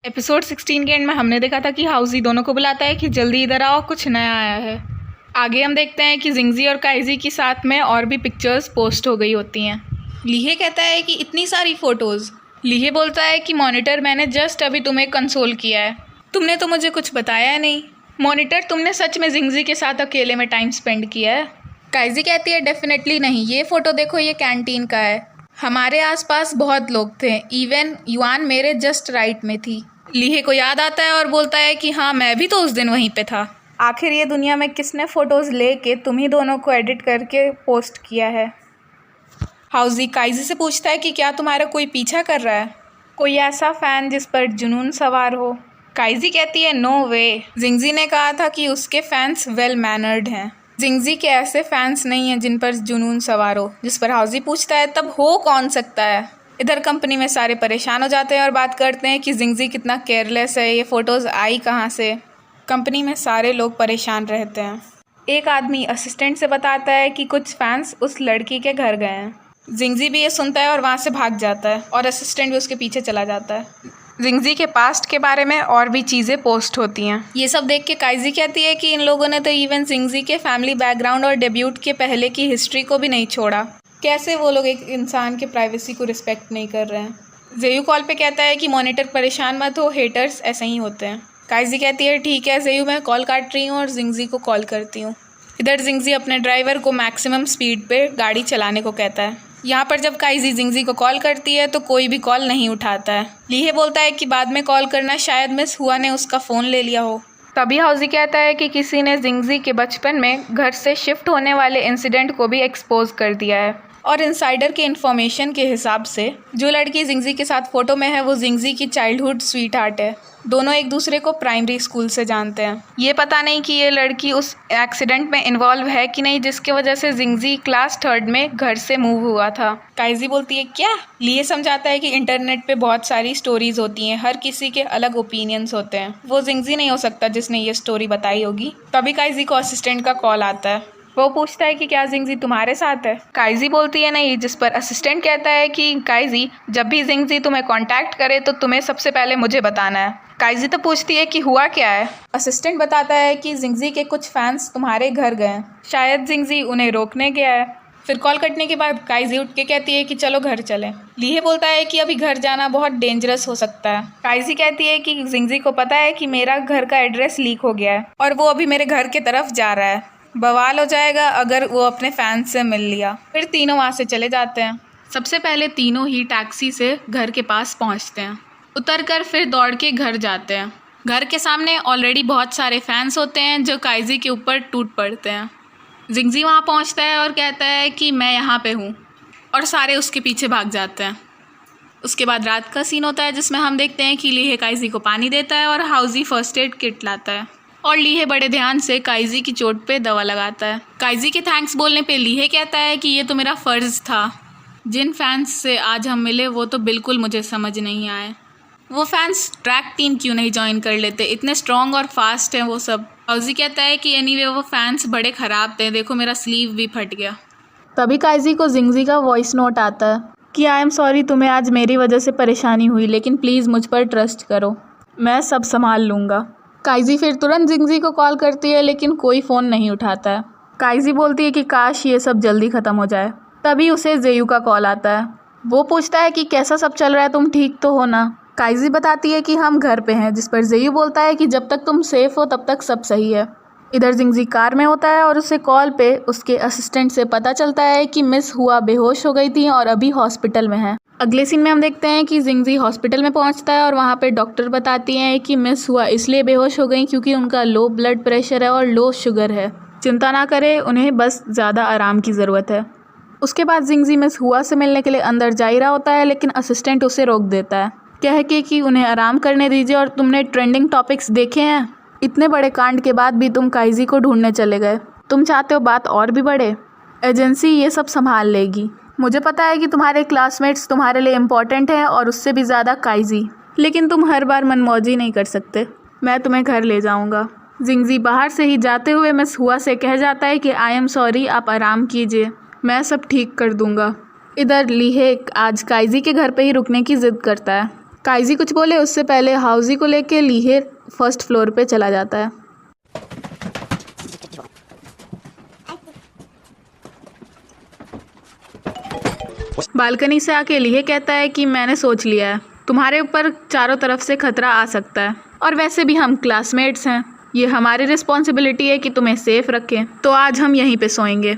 Episode 16 के and में हमने देखा था कि हाउजी दोनों को बुलाता है कि जल्दी इधर आओ, कुछ नया आया है। आगे हम देखते हैं कि जिंगजी और काइजी की साथ में और भी पिक्चर्स पोस्ट हो गई होती हैं। लीहे कहता है कि इतनी सारी फ़ोटोज़। लीहे बोलता है कि मॉनिटर, मैंने जस्ट अभी तुम्हें कंसोल किया है, तुमने तो मुझे कुछ बताया नहीं। मॉनिटर, तुमने सच में जिंगजी के साथ अकेले में टाइम स्पेंड किया है? काइजी कहती है डेफिनेटली नहीं, ये फ़ोटो देखो, ये कैंटीन का है। हमारे आसपास बहुत लोग थे, इवन युआन मेरे जस्ट राइट में थी। लीहे को याद आता है और बोलता है कि हाँ, मैं भी तो उस दिन वहीं पे था। आखिर ये दुनिया में किसने फ़ोटोज़ लेके तुम ही दोनों को एडिट करके पोस्ट किया है? हाउजी काइजी से पूछता है कि क्या तुम्हारा कोई पीछा कर रहा है, कोई ऐसा फ़ैन जिस पर जुनून सवार हो? काइजी कहती है नो वे, जिंगजी ने कहा था कि उसके फैंस वेल मैनर्ड हैं। जिंगजी के ऐसे फैंस नहीं हैं जिन पर जुनून सवार हो। जिस पर हाउजी पूछता है तब हो कौन सकता है? इधर कंपनी में सारे परेशान हो जाते हैं और बात करते हैं कि जिंगजी कितना केयरलेस है, ये फ़ोटोज़ आई कहाँ से। कंपनी में सारे लोग परेशान रहते हैं। एक आदमी असिस्टेंट से बताता है कि कुछ फैंस उस लड़की के घर गए हैं। जिंगजी भी ये सुनता है और वहाँ से भाग जाता है और असिस्टेंट भी उसके पीछे चला जाता है। जिंगजी के पास्ट के बारे में और भी चीज़ें पोस्ट होती हैं। ये सब देख के काइजी कहती है कि इन लोगों ने तो इवन जिंगजी के फैमिली बैकग्राउंड और डेब्यूट के पहले की हिस्ट्री को भी नहीं छोड़ा। कैसे वो लोग एक इंसान के प्राइवेसी को रिस्पेक्ट नहीं कर रहे हैं। जेयू कॉल पे कहता है कि मॉनिटर परेशान मत हो, हेटर्स ऐसे ही होते हैं। काइजी कहती है ठीक है जेयू, मैं कॉल काट रही हूँ और जिंगजी को कॉल करती हूँ। इधर जिंगजी अपने ड्राइवर को मैक्सिमम स्पीड पे गाड़ी चलाने को कहता है। यहाँ पर जब काइजी जिंगजी को कॉल करती है तो कोई भी कॉल नहीं उठाता है। लीहे बोलता है कि बाद में कॉल करना, शायद मिस हुआ ने उसका फ़ोन ले लिया हो। तभी हाउजी कहता है कि किसी ने जिंगजी के बचपन में घर से शिफ्ट होने वाले इंसिडेंट को भी एक्सपोज कर दिया है और इनसाइडर के इन्फॉर्मेशन के हिसाब से जो लड़की जिंगजी के साथ फ़ोटो में है वो जिंगजी की चाइल्डहुड स्वीट हार्ट है। दोनों एक दूसरे को प्राइमरी स्कूल से जानते हैं। ये पता नहीं कि ये लड़की उस एक्सीडेंट में इन्वॉल्व है कि नहीं जिसके वजह से जिंगजी क्लास 3rd में घर से मूव हुआ था। काइजी बोलती है क्या? लिए समझाता है कि इंटरनेट पे बहुत सारी स्टोरीज होती हैं, हर किसी के अलग ओपिनियंस होते हैं, वो जिंगजी नहीं हो सकता जिसने ये स्टोरी बताई होगी। तभी काइजी को असिस्टेंट का कॉल आता है। वो पूछता है कि क्या जिंगजी तुम्हारे साथ है? काइजी बोलती है नहीं, जिस पर असिस्टेंट कहता है कि काइजी, जब भी जिंगजी तुम्हें कांटेक्ट करे तो तुम्हें सबसे पहले मुझे बताना है। काइजी तो पूछती है कि हुआ क्या है? असिस्टेंट बताता है कि जिंगजी के कुछ फैंस तुम्हारे घर गए, शायद जिंगजी उन्हें रोकने गया है। फिर कॉल कटने के बाद काइजी उठ के कहती है कि चलो घर चलें। लीहे बोलता है कि अभी घर जाना बहुत डेंजरस हो सकता है। काइजी कहती है कि जिंगजी को पता है कि मेरा घर का एड्रेस लीक हो गया है और वो अभी मेरे घर की तरफ जा रहा है, बवाल हो जाएगा अगर वो अपने फैंस से मिल लिया। फिर तीनों वहाँ से चले जाते हैं। सबसे पहले तीनों ही टैक्सी से घर के पास पहुँचते हैं। उतरकर फिर दौड़ के घर जाते हैं। घर के सामने ऑलरेडी बहुत सारे फैंस होते हैं जो काइजी के ऊपर टूट पड़ते हैं। जिंगजी वहाँ पहुँचता है और कहता है कि मैं यहाँ पे हूँ और सारे उसके पीछे भाग जाते हैं। उसके बाद रात का सीन होता है जिसमें हम देखते हैं कि लीहे काइजी को पानी देता है और हाउजी फर्स्ट एड किट लाता है और लीहे बड़े ध्यान से काइजी की चोट पे दवा लगाता है। काइजी के थैंक्स बोलने पे लीहे कहता है कि ये तो मेरा फ़र्ज़ था। जिन फैंस से आज हम मिले वो तो बिल्कुल मुझे समझ नहीं आए। वो फैंस ट्रैक टीम क्यों नहीं ज्वाइन कर लेते, इतने स्ट्रॉन्ग और फास्ट हैं वो सब। हाउजी कहता है कि एनीवे वो फैंस बड़े ख़राब थे, देखो मेरा स्लीव भी फट गया। तभी काइजी को जिंगजी का वॉइस नोट आता है कि आई एम सॉरी, तुम्हें आज मेरी वजह से परेशानी हुई, लेकिन प्लीज़ मुझ पर ट्रस्ट करो, मैं सब संभाल लूँगा। काइजी फिर तुरंत जिंगजी को कॉल करती है लेकिन कोई फ़ोन नहीं उठाता है। काइजी बोलती है कि काश ये सब जल्दी ख़त्म हो जाए। तभी उसे जेयू का कॉल आता है। वो पूछता है कि कैसा सब चल रहा है, तुम ठीक तो हो ना? काइजी बताती है कि हम घर पे हैं, जिस पर जेयू बोलता है कि जब तक तुम सेफ़ हो तब तक सब सही है। इधर जिंगजी कार में होता है और उसे कॉल पे उसके असिस्टेंट से पता चलता है कि मिस हुआ बेहोश हो गई थी और अभी हॉस्पिटल में है। अगले सीन में हम देखते हैं कि जिंगजी हॉस्पिटल में पहुंचता है और वहां पे डॉक्टर बताती हैं कि मिस हुआ इसलिए बेहोश हो गई क्योंकि उनका लो ब्लड प्रेशर है और लो शुगर है, चिंता ना करें, उन्हें बस ज़्यादा आराम की ज़रूरत है। उसके बाद जिंगजी मिस हुआ से मिलने के लिए अंदर जा ही रहा होता है लेकिन असिस्टेंट उसे रोक देता है, कह के कि उन्हें आराम करने दीजिए और तुमने ट्रेंडिंग टॉपिक्स देखे हैं, इतने बड़े कांड के बाद भी तुम काइजी को ढूंढने चले गए, तुम चाहते हो बात और भी बढ़े? एजेंसी ये सब संभाल लेगी। मुझे पता है कि तुम्हारे क्लासमेट्स तुम्हारे लिए इम्पॉर्टेंट हैं और उससे भी ज़्यादा काइजी, लेकिन तुम हर बार मनमौजी नहीं कर सकते, मैं तुम्हें घर ले जाऊँगा। जिंगजी बाहर से ही जाते हुए मिस हुआ से कह जाता है कि आई एम सॉरी, आप आराम कीजिए, मैं सब ठीक कर दूँगा। इधर लीहे आज काइजी के घर पे ही रुकने की ज़िद करता है। काइजी कुछ बोले उससे पहले हाउजी को लेके लीहे फर्स्ट फ्लोर पे चला जाता है। बालकनी से आके लीहे कहता है कि मैंने सोच लिया है, तुम्हारे ऊपर चारों तरफ से खतरा आ सकता है और वैसे भी हम क्लासमेट्स हैं, ये हमारी रिस्पॉन्सिबिलिटी है कि तुम्हें सेफ रखें, तो आज हम यहीं पे सोएंगे।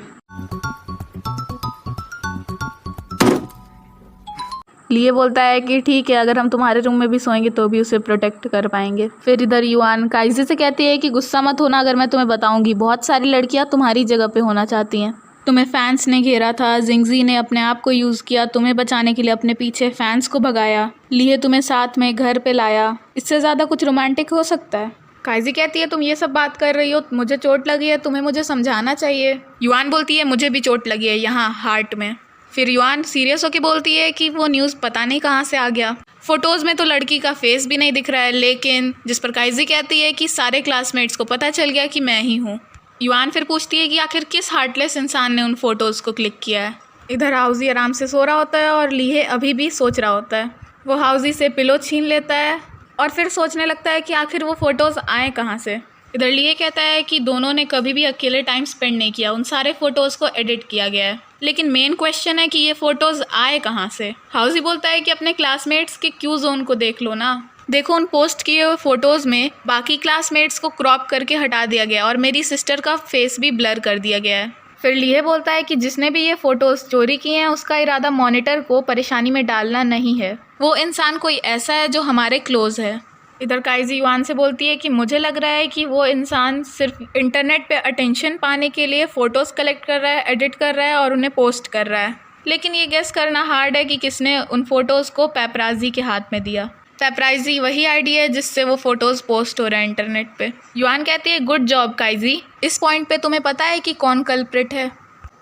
लीहे बोलता है कि ठीक है, अगर हम तुम्हारे रूम में भी सोएंगे तो भी उसे प्रोटेक्ट कर पाएंगे। फिर इधर युआन काइजी से कहती है कि गुस्सा मत होना अगर मैं तुम्हें बताऊंगी, बहुत सारी लड़कियां तुम्हारी जगह पे होना चाहती हैं। तुम्हें फैंस ने घेरा था, जिंगजी ने अपने आप को यूज़ किया, तुम्हें बचाने के लिए अपने पीछे फैंस को भगाया, लीहे तुम्हें साथ में घर पे लाया, इससे ज़्यादा कुछ रोमांटिक हो सकता है? काइजी कहती है तुम ये सब बात कर रही हो, मुझे चोट लगी है, तुम्हें मुझे समझाना चाहिए। युआन बोलती है मुझे भी चोट लगी है यहाँ हार्ट में। फिर युआन सीरियस होकर बोलती है कि वो न्यूज़ पता नहीं कहाँ से आ गया, फ़ोटोज़ में तो लड़की का फेस भी नहीं दिख रहा है, लेकिन जिस पर काइजी कहती है कि सारे क्लासमेट्स को पता चल गया कि मैं ही हूँ। युआन फिर पूछती है कि आखिर किस हार्टलेस इंसान ने उन फ़ोटोज़ को क्लिक किया है। इधर हाउजी आराम से सो रहा होता है और लीहे अभी भी सोच रहा होता है। वो हाउजी से पिलो छीन लेता है और फिर सोचने लगता है कि आखिर वो फ़ोटोज़ आए कहाँ से। इधर लीहे कहता है कि दोनों ने कभी भी अकेले टाइम स्पेंड नहीं किया, उन सारे फ़ोटोज़ को एडिट किया गया है, लेकिन मेन क्वेश्चन है कि ये फ़ोटोज़ आए कहाँ से। हाउजी बोलता है कि अपने क्लासमेट्स के क्यू ज़ोन को देख लो ना, देखो उन पोस्ट किए हुए फ़ोटोज़ में बाकी क्लासमेट्स को क्रॉप करके हटा दिया गया और मेरी सिस्टर का फेस भी ब्लर कर दिया गया है। फिर लीहे बोलता है कि जिसने भी ये फ़ोटोज़ चोरी किए हैं उसका इरादा मॉनिटर को परेशानी में डालना नहीं है, वो इंसान कोई ऐसा है जो हमारे क्लोज़ है। इधर काइजी युआन से बोलती है कि मुझे लग रहा है कि वो इंसान सिर्फ इंटरनेट पे अटेंशन पाने के लिए फ़ोटोज़ कलेक्ट कर रहा है, एडिट कर रहा है और उन्हें पोस्ट कर रहा है, लेकिन ये गेस करना हार्ड है कि किसने उन फ़ोटोज़ को पेपराजी के हाथ में दिया। पेपराजी वही आईडी है जिससे वो फ़ोटोज़ पोस्ट हो रहा है इंटरनेट पे। युआन कहती है गुड जॉब काइजी, इस पॉइंट पे तुम्हें पता है कि कौन कल्प्रिट है?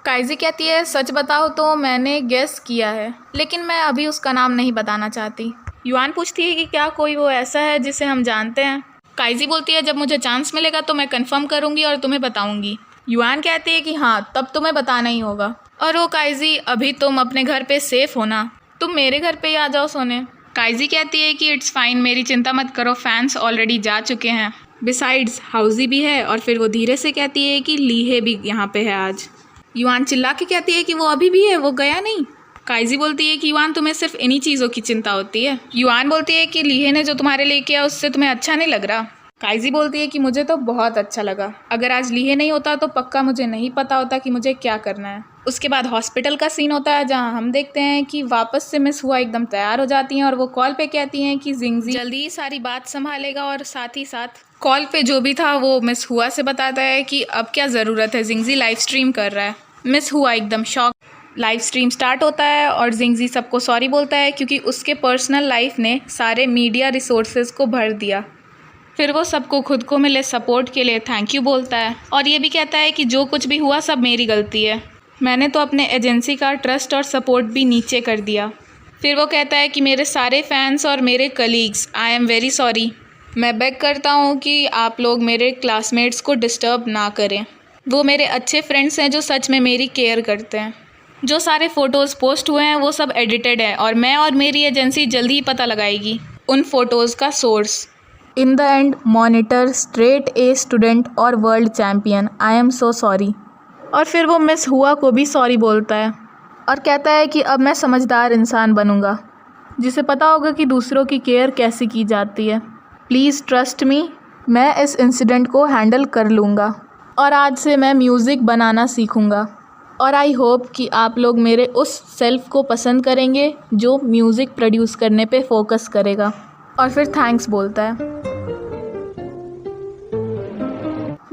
काइजी कहती है सच बताओ तो मैंने गेस किया है, लेकिन मैं अभी उसका नाम नहीं बताना चाहती। युआन पूछती है कि क्या कोई वो ऐसा है जिसे हम जानते हैं? काइजी बोलती है जब मुझे चांस मिलेगा तो मैं कंफर्म करूँगी और तुम्हें बताऊँगी। युआन कहती है कि हाँ, तब तुम्हें बताना ही होगा। और वो काइजी अभी तुम अपने घर पे सेफ़ हो ना, तुम मेरे घर पे ही आ जाओ सोने। काइजी कहती है कि इट्स फाइन, मेरी चिंता मत करो, फैंस ऑलरेडी जा चुके हैं, बिसाइड्स हाउजी भी है। और फिर वो धीरे से कहती है कि लीहे भी यहाँ पे है आज। युआन चिल्ला के कहती है कि वो अभी भी है, वो गया नहीं। काइजी बोलती है कि युआन तुम्हें सिर्फ इन्हीं चीज़ों की चिंता होती है। युआन बोलती है कि लीहे ने जो तुम्हारे लिए किया उससे तुम्हें अच्छा नहीं लग रहा। काइजी बोलती है कि मुझे तो बहुत अच्छा लगा, अगर आज लीहे नहीं होता तो पक्का मुझे नहीं पता होता कि मुझे क्या करना है। उसके बाद हॉस्पिटल का सीन होता है जहां हम देखते हैं कि वापस से मिस हुआ एकदम तैयार हो जाती हैं और वो कॉल पे कहती हैं कि जिंगजी जल्दी ही सारी बात संभालेगा, और साथ ही साथ कॉल पे जो भी था वो मिस हुआ से बताता है कि अब क्या ज़रूरत है, जिंगजी लाइव स्ट्रीम कर रहा है। मिस हुआ एकदम शॉक। लाइव स्ट्रीम स्टार्ट होता है और जिंगजी सबको सॉरी बोलता है क्योंकि उसके पर्सनल लाइफ ने सारे मीडिया रिसोर्सेज को भर दिया। फिर वो सबको खुद को मिले सपोर्ट के लिए थैंक यू बोलता है और ये भी कहता है कि जो कुछ भी हुआ सब मेरी गलती है, मैंने तो अपने एजेंसी का ट्रस्ट और सपोर्ट भी नीचे कर दिया। फिर वो कहता है कि मेरे सारे फैंस और मेरे colleagues, I am very sorry, मैं बेग करता हूँ कि आप लोग मेरे क्लासमेट्स को डिस्टर्ब ना करें, वो मेरे अच्छे फ्रेंड्स हैं जो सच में मेरी केयर करते हैं। जो सारे फ़ोटोज़ पोस्ट हुए हैं वो सब एडिटेड है और मैं और मेरी एजेंसी जल्दी ही पता लगाएगी उन फ़ोटोज़ का source. In the end monitor, straight A student और world champion, I am so sorry. और फिर वो मिस हुआ को भी सॉरी बोलता है और कहता है कि अब मैं समझदार इंसान बनूंगा जिसे पता होगा कि दूसरों की केयर कैसे की जाती है। प्लीज़ ट्रस्ट मी, मैं इस इंसिडेंट को हैंडल कर लूँगा और आज से मैं म्यूज़िक बनाना सीखूँगा और आई होप कि आप लोग मेरे उस सेल्फ़ को पसंद करेंगे जो म्यूज़िक प्रोड्यूस करने पे फोकस करेगा। और फिर थैंक्स बोलता है।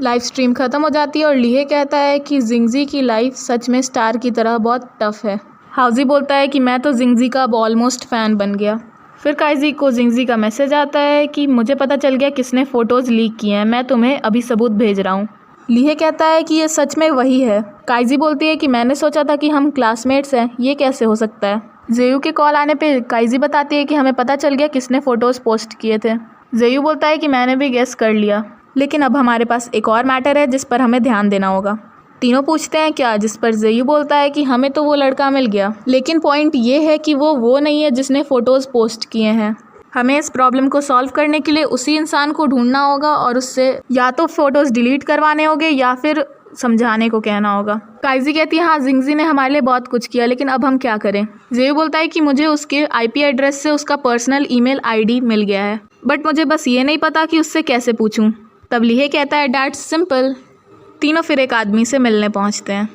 लाइव स्ट्रीम ख़त्म हो जाती है और लीहे कहता है कि जिंगजी की लाइफ सच में स्टार की तरह बहुत टफ है। हाउजी बोलता है कि मैं तो जिंगजी का अब ऑलमोस्ट फ़ैन बन गया। फिर काइजी को जिंगजी का मैसेज आता है कि मुझे पता चल गया किसने फ़ोटोज़ लीक किए हैं, मैं तुम्हें अभी सबूत भेज रहा हूँ। लीहे कहता है कि ये सच में वही है। काइजी बोलती है कि मैंने सोचा था कि हम क्लासमेट्स हैं, ये कैसे हो सकता है। जेयू के कॉल आने पे काइजी बताती है कि हमें पता चल गया किसने फ़ोटोज़ पोस्ट किए थे। जेयू बोलता है कि मैंने भी गेस कर लिया, लेकिन अब हमारे पास एक और मैटर है जिस पर हमें ध्यान देना होगा। तीनों पूछते हैं क्या, जिस पर जेयू बोलता है कि हमें तो वो लड़का मिल गया, लेकिन पॉइंट ये है कि वो नहीं है जिसने फ़ोटोज़ पोस्ट किए हैं। हमें इस प्रॉब्लम को सॉल्व करने के लिए उसी इंसान को ढूंढना होगा और उससे या तो फ़ोटोज़ डिलीट करवाने होंगे या फिर समझाने को कहना होगा। काइजी कहती है हाँ जिंगजी ने हमारे लिए बहुत कुछ किया, लेकिन अब हम क्या करें। जेयू बोलता है कि मुझे उसके IP एड्रेस से उसका पर्सनल ईमेल ID मिल गया है, बट मुझे बस ये नहीं पता कि उससे कैसे पूछूं। तब लीहे कहता है दैट्स सिंपल। तीनों फिर एक आदमी से मिलने पहुंचते हैं।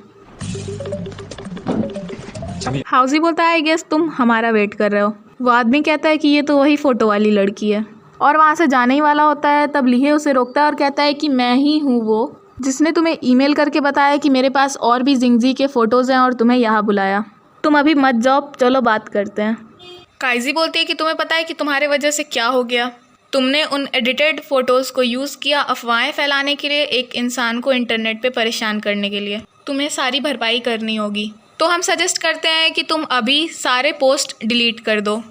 हाउजी बोलता है आई गेस तुम हमारा वेट कर रहे हो। वो आदमी कहता है कि ये तो वही फ़ोटो वाली लड़की है, और वहाँ से जाने ही वाला होता है। तब लीहे उसे रोकता है और कहता है कि मैं ही हूँ वो जिसने तुम्हें ईमेल करके बताया कि मेरे पास और भी जिंगजी के फ़ोटोज़ हैं और तुम्हें यहाँ बुलाया। तुम अभी मत जाओ, चलो बात करते हैं। काइजी बोलती है कि तुम्हें पता है कि तुम्हारे वजह से क्या हो गया। तुमने उन एडिटेड फ़ोटोज़ को यूज़ किया अफवाहें फैलाने के लिए, एक इंसान को इंटरनेट पे परेशान करने के लिए। तुम्हें सारी भरपाई करनी होगी। तो हम सजेस्ट करते हैं कि तुम अभी सारे पोस्ट डिलीट कर दो,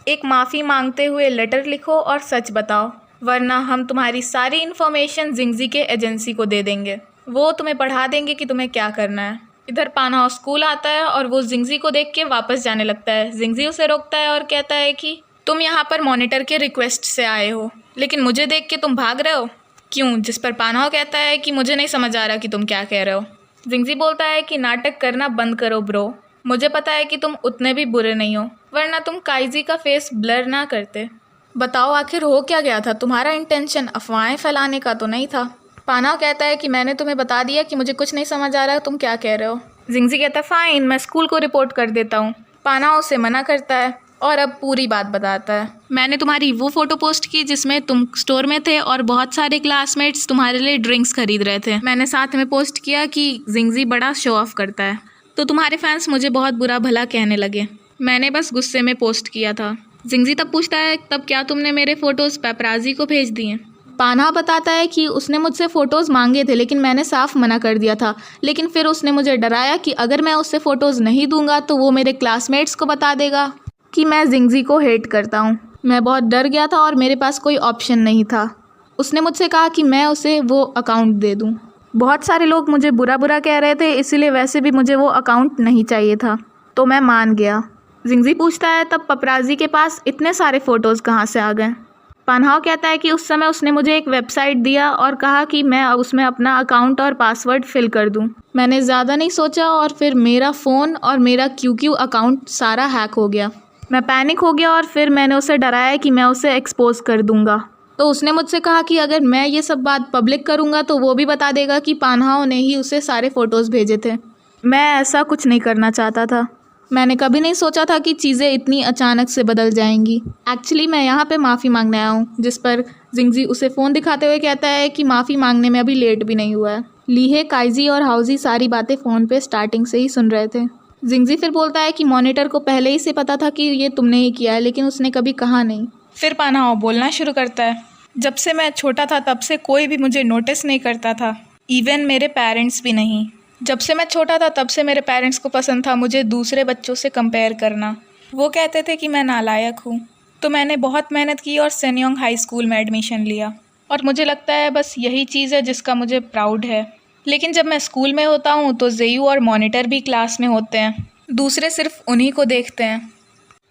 एक माफ़ी मांगते हुए लेटर लिखो और सच बताओ, वरना हम तुम्हारी सारी इन्फॉर्मेशन जिंगजी के एजेंसी को दे देंगे। वो तुम्हें पढ़ा देंगे कि तुम्हें क्या करना है। इधर पानहाओ स्कूल आता है और वो जिंगजी को देख के वापस जाने लगता है। जिंगजी उसे रोकता है और कहता है कि तुम यहाँ पर मॉनिटर के रिक्वेस्ट से आए हो, लेकिन मुझे देख के तुम भाग रहे हो क्यों। जिस पर पानहाओ कहता है कि मुझे नहीं समझ आ रहा कि तुम क्या कह रहे हो। जिंगजी बोलता है कि नाटक करना बंद करो ब्रो, मुझे पता है कि तुम उतने भी बुरे नहीं हो, वरना तुम काइजी का फेस ब्लर ना करते। बताओ आखिर हो क्या गया था, तुम्हारा इंटेंशन अफवाहें फैलाने का तो नहीं था। पानहाओ कहता है कि मैंने तुम्हें बता दिया कि मुझे कुछ नहीं समझ आ रहा है, तुम क्या कह रहे हो। जिंगजी कहता है फ़ाइन, मैं स्कूल को रिपोर्ट कर देता हूँ। पानहाओ उसे मना करता है और अब पूरी बात बताता है। मैंने तुम्हारी वो फ़ोटो पोस्ट की जिसमें तुम स्टोर में थे और बहुत सारे क्लासमेट्स तुम्हारे लिए ड्रिंक्स खरीद रहे थे। मैंने साथ में पोस्ट किया कि जिंगजी बड़ा शो ऑफ करता है, तो तुम्हारे फैंस मुझे बहुत बुरा भला कहने लगे। मैंने बस गुस्से में पोस्ट किया था। जिंगजी तब पूछता है तब क्या तुमने मेरे फ़ोटोज़ पेपराजी को भेज दिए। पानहाओ बताता है कि उसने मुझसे फ़ोटोज़ मांगे थे, लेकिन मैंने साफ मना कर दिया था। लेकिन फिर उसने मुझे डराया कि अगर मैं उससे फ़ोटोज़ नहीं दूंगा तो वो मेरे क्लासमेट्स को बता देगा कि मैं जिंगजी को हेट करता हूँ। मैं बहुत डर गया था और मेरे पास कोई ऑप्शन नहीं था। उसने मुझसे कहा कि मैं उसे वो अकाउंट दे दूँ। बहुत सारे लोग मुझे बुरा बुरा कह रहे थे, इसीलिए वैसे भी मुझे वो अकाउंट नहीं चाहिए था, तो मैं मान गया। जिंगजी पूछता है तब पपराजी के पास इतने सारे फ़ोटोज़ कहाँ से आ गए। पानहाओ कहता है कि उस समय उसने मुझे एक वेबसाइट दिया और कहा कि मैं उसमें अपना अकाउंट और पासवर्ड फिल कर दूं। मैंने ज़्यादा नहीं सोचा और फिर मेरा फ़ोन और मेरा QQ अकाउंट सारा हैक हो गया। मैं पैनिक हो गया और फिर मैंने उसे डराया कि मैं उसे एक्सपोज कर दूंगा। तो उसने मुझसे कहा कि अगर मैं ये सब बात पब्लिक करूंगा तो वो भी बता देगा कि पानहाओ ने ही उसे सारे फ़ोटोज़ भेजे थे। मैं ऐसा कुछ नहीं करना चाहता था। मैंने कभी नहीं सोचा था कि चीज़ें इतनी अचानक से बदल जाएंगी। एक्चुअली मैं यहाँ पे माफ़ी मांगने आया हूँ। जिस पर जिंगजी उसे फ़ोन दिखाते हुए कहता है कि माफ़ी मांगने में अभी लेट भी नहीं हुआ है। लीहे, काइजी और हाउजी सारी बातें फ़ोन पे स्टार्टिंग से ही सुन रहे थे। जिंगजी फिर बोलता है कि मॉनिटर को पहले ही से पता था कि ये तुमने ही किया है, लेकिन उसने कभी कहा नहीं। फिर पानहाओ बोलना शुरू करता है जब से मैं छोटा था तब से कोई भी मुझे नोटिस नहीं करता था, इवन मेरे पेरेंट्स भी नहीं। जब से मैं छोटा था तब से मेरे पेरेंट्स को पसंद था मुझे दूसरे बच्चों से कंपेयर करना। वो कहते थे कि मैं नालायक हूँ, तो मैंने बहुत मेहनत की और सेन्योंग हाई स्कूल में एडमिशन लिया, और मुझे लगता है बस यही चीज़ है जिसका मुझे प्राउड है। लेकिन जब मैं स्कूल में होता हूँ तो जेयू और मॉनिटर भी क्लास में होते हैं, दूसरे सिर्फ उन्हीं को देखते हैं।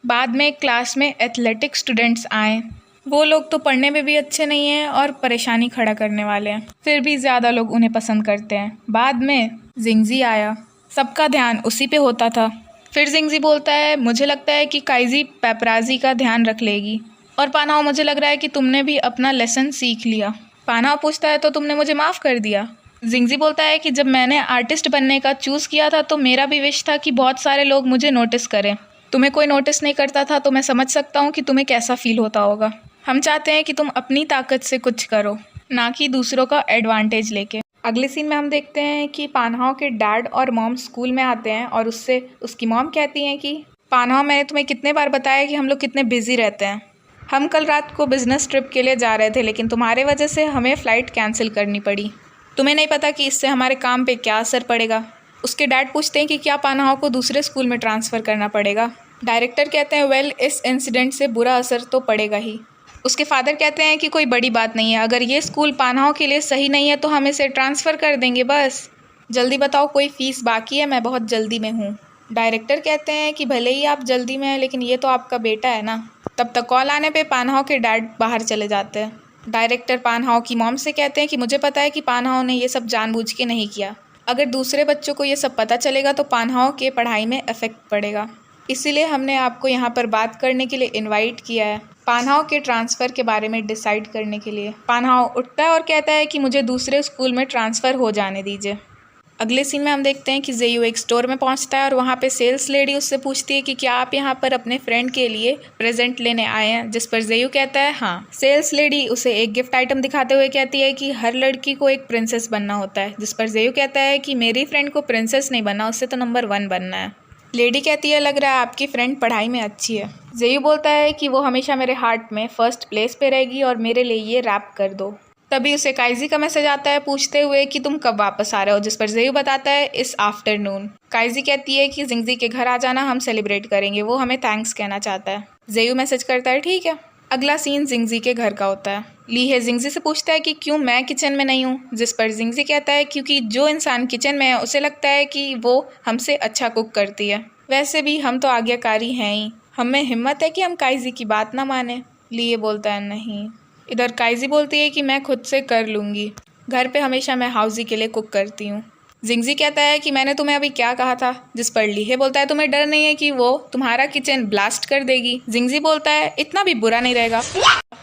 बाद में क्लास में एथलेटिक स्टूडेंट्स आए, वो लोग तो पढ़ने में भी अच्छे नहीं हैं और परेशानी खड़ा करने वाले हैं, फिर भी ज़्यादा लोग उन्हें पसंद करते हैं। बाद में जिंगजी आया, सबका ध्यान उसी पे होता था। फिर जिंगजी बोलता है मुझे लगता है कि काइजी पेपराजी का ध्यान रख लेगी, और पानहाओ मुझे लग रहा है कि तुमने भी अपना लेसन सीख लिया। पानहाओ पूछता है तो तुमने मुझे माफ़ कर दिया। जिंगजी बोलता है कि जब मैंने आर्टिस्ट बनने का चूज़ किया था तो मेरा भी विश था कि बहुत सारे लोग मुझे नोटिस करें। तुम्हें कोई नोटिस नहीं करता था, तो मैं समझ सकता हूँ कि तुम्हें कैसा फ़ील होता होगा। हम चाहते हैं कि तुम अपनी ताकत से कुछ करो, ना कि दूसरों का एडवांटेज लेके। अगले सीन में हम देखते हैं कि पानहाओ के डैड और मॉम स्कूल में आते हैं और उससे उसकी मॉम कहती हैं कि पानहाओ, मैंने तुम्हें कितने बार बताया कि हम लोग कितने बिजी रहते हैं। हम कल रात को बिज़नेस ट्रिप के लिए जा रहे थे, लेकिन तुम्हारे वजह से हमें फ़्लाइट कैंसिल करनी पड़ी। तुम्हें नहीं पता कि इससे हमारे काम पे क्या असर पड़ेगा। उसके डैड पूछते हैं कि क्या पानहाओ को दूसरे स्कूल में ट्रांसफ़र करना पड़ेगा। डायरेक्टर कहते हैं वेल, इस इंसिडेंट से बुरा असर तो पड़ेगा ही। उसके फादर कहते हैं कि कोई बड़ी बात नहीं है, अगर ये स्कूल पानहाओ के लिए सही नहीं है तो हम इसे ट्रांसफ़र कर देंगे बस। जल्दी बताओ कोई फ़ीस बाकी है, मैं बहुत जल्दी में हूँ। डायरेक्टर कहते हैं कि भले ही आप जल्दी में हैं, लेकिन ये तो आपका बेटा है ना। तब तक कॉल आने पे पानहाओ के डैड बाहर चले जाते हैं। डायरेक्टर पानहाओ की मॉम से कहते हैं कि मुझे पता है कि पानहाओ ने ये सब जानबूझ के नहीं किया। अगर दूसरे बच्चों को ये सब पता चलेगा तो पानहाओ के पढ़ाई में इफेक्ट पड़ेगा, इसीलिए हमने आपको यहाँ पर बात करने के लिए इनवाइट किया है, पानहाओ के ट्रांसफ़र के बारे में डिसाइड करने के लिए। पानहाओ उठता है और कहता है कि मुझे दूसरे स्कूल में ट्रांसफ़र हो जाने दीजिए। अगले सीन में हम देखते हैं कि जेयू एक स्टोर में पहुंचता है और वहां पे सेल्स लेडी उससे पूछती है कि क्या आप यहां पर अपने फ्रेंड के लिए प्रेजेंट लेने आए हैं, जिस पर जेयू कहता है हाँ। सेल्स लेडी उसे एक गिफ्ट आइटम दिखाते हुए कहती है कि हर लड़की को एक प्रिंसेस बनना होता है, जिस पर जेयू कहता है कि मेरी फ्रेंड को प्रिंसेस नहीं बनना, उससे तो नंबर 1 बनना है। लेडी कहती है लग रहा है आपकी फ्रेंड पढ़ाई में अच्छी है। जेयू बोलता है कि वो हमेशा मेरे हार्ट में फर्स्ट प्लेस पे रहेगी और मेरे लिए ये रैप कर दो। तभी उसे काइजी का मैसेज आता है पूछते हुए कि तुम कब वापस आ रहे हो, जिस पर जेयू बताता है इस आफ्टरनून। काइजी कहती है कि जिंगजी के घर आ जाना, हम सेलिब्रेट करेंगे, वो हमें थैंक्स कहना चाहता है। जेयू मैसेज करता है ठीक है। अगला सीन जिंगजी के घर का होता है। लीहे जिंगजी से पूछता है कि क्यों मैं किचन में नहीं हूँ, जिस पर जिंगजी कहता है क्योंकि जो इंसान किचन में है उसे लगता है कि वो हमसे अच्छा कुक करती है, वैसे भी हम तो आज्ञाकारी हैं ही, हमें हिम्मत है कि हम काइजी की बात ना माने। लीहे बोलता है नहीं। इधर काइजी बोलती है कि मैं खुद से कर लूँगी, घर पे हमेशा मैं हाउजी के लिए कुक करती हूँ। जिंगजी कहता है कि मैंने तुम्हें अभी क्या कहा था, जिस पर लीहे बोलता है तुम्हें डर नहीं है कि वो तुम्हारा किचन ब्लास्ट कर देगी। जिंगजी बोलता है इतना भी बुरा नहीं रहेगा।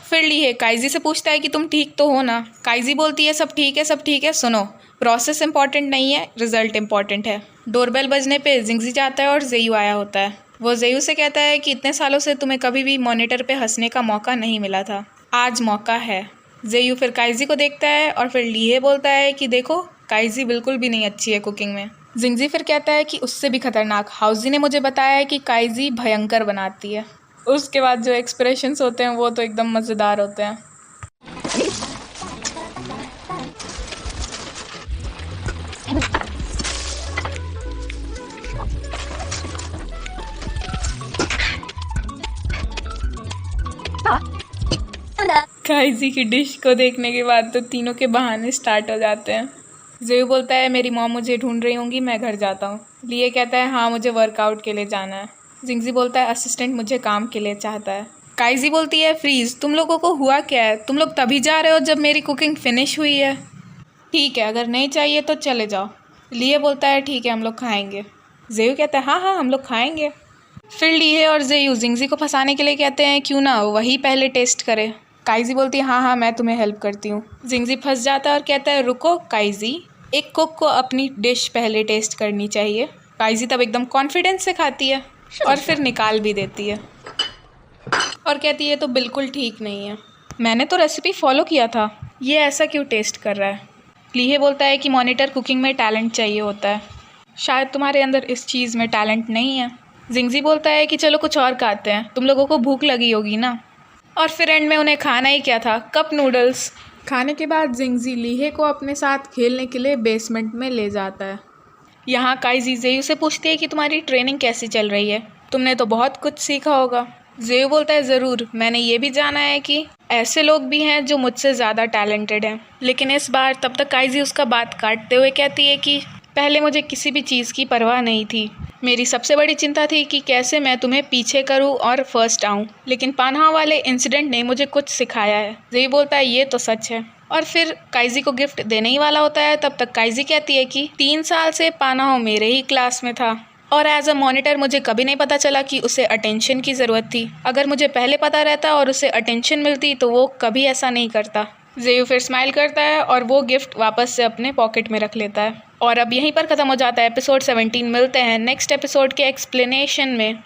फिर लीहे काइजी से पूछता है कि तुम ठीक तो हो ना। काइजी बोलती है सब ठीक है, सब ठीक है, सुनो प्रोसेस इंपॉर्टेंट नहीं है, रिजल्ट इंपॉर्टेंट है। डोरबेल बजने पे जिंगजी जाता है और जेयू आया होता है। वो जेयू से कहता है कि इतने सालों से तुम्हें कभी भी मॉनिटर पे हंसने का मौका नहीं मिला था, आज मौका है। जेयू फिर काइजी को देखता है और फिर लीहे बोलता है कि देखो काइजी बिल्कुल भी नहीं अच्छी है कुकिंग में। जिंगजी फिर कहता है कि उससे भी खतरनाक हाउजी ने मुझे बताया है कि काइजी भयंकर बनाती है। उसके बाद जो एक्सप्रेशंस होते हैं वो तो एकदम मज़ेदार होते हैं। काइजी की डिश को देखने के बाद तो तीनों के बहाने स्टार्ट हो जाते हैं। जेयू बोलता है मेरी मॉम मुझे ढूंढ रही होंगी, मैं घर जाता हूँ। लिए कहता है हाँ मुझे वर्कआउट के लिए जाना है। जिंगजी बोलता है असिस्टेंट मुझे काम के लिए चाहता है। काइजी बोलती है फ्रीज, तुम लोगों को हुआ क्या है, तुम लोग तभी जा रहे हो जब मेरी कुकिंग फिनिश हुई है। ठीक है अगर नहीं चाहिए तो चले जाओ। लिए बोलता है ठीक है हम लोग खाएंगे। जेयू कहता है हाँ हाँ हम लोग खाएंगे। फिर लिए और जेयू जिंगजी को फंसाने के लिए कहते हैं क्यों ना वही पहले टेस्ट करे। काइजी बोलती है हाँ हाँ मैं तुम्हें हेल्प करती हूँ। जिंगजी फंस जाता है और कहता है रुको काइजी, एक कुक को अपनी डिश पहले टेस्ट करनी चाहिए। काइजी तब एकदम कॉन्फिडेंस से खाती है और फिर निकाल भी देती है और कहती है तो बिल्कुल ठीक नहीं है, मैंने तो रेसिपी फॉलो किया था, ये ऐसा क्यों टेस्ट कर रहा है। लीहे बोलता है कि मॉनिटर कुकिंग में टैलेंट चाहिए होता है, शायद तुम्हारे अंदर इस चीज़ में टैलेंट नहीं है। जिंगजी बोलता है कि चलो कुछ और खाते हैं, तुम लोगों को भूख लगी होगी ना। और फिर एंड में उन्हें खाना ही क्या था, कप नूडल्स। खाने के बाद जिंगजी लीहे को अपने साथ खेलने के लिए बेसमेंट में ले जाता है। यहाँ काइजी जेयू से पूछती है कि तुम्हारी ट्रेनिंग कैसी चल रही है, तुमने तो बहुत कुछ सीखा होगा। जेयू बोलता है ज़रूर, मैंने ये भी जाना है कि ऐसे लोग भी हैं जो मुझसे ज़्यादा टैलेंटेड हैं। लेकिन इस बार तब तक काइजी उसका बात काटते हुए कहती है कि पहले मुझे किसी भी चीज़ की परवाह नहीं थी, मेरी सबसे बड़ी चिंता थी कि कैसे मैं तुम्हें पीछे करूं और फर्स्ट आऊं, लेकिन पानहाओ वाले इंसिडेंट ने मुझे कुछ सिखाया है। जेयू बोलता है ये तो सच है। और फिर काइजी को गिफ्ट देने ही वाला होता है, तब तक काइजी कहती है कि 3 साल से पानहाओ मेरे ही क्लास में था और एज अ मॉनिटर मुझे कभी नहीं पता चला कि उसे अटेंशन की ज़रूरत थी। अगर मुझे पहले पता रहता और उसे अटेंशन मिलती तो वो कभी ऐसा नहीं करता। जेयू फिर स्माइल करता है और वो गिफ्ट वापस से अपने पॉकेट में रख लेता है। और अब यहीं पर ख़त्म हो जाता है एपिसोड 17। मिलते हैं नेक्स्ट एपिसोड के एक्सप्लेनेशन में।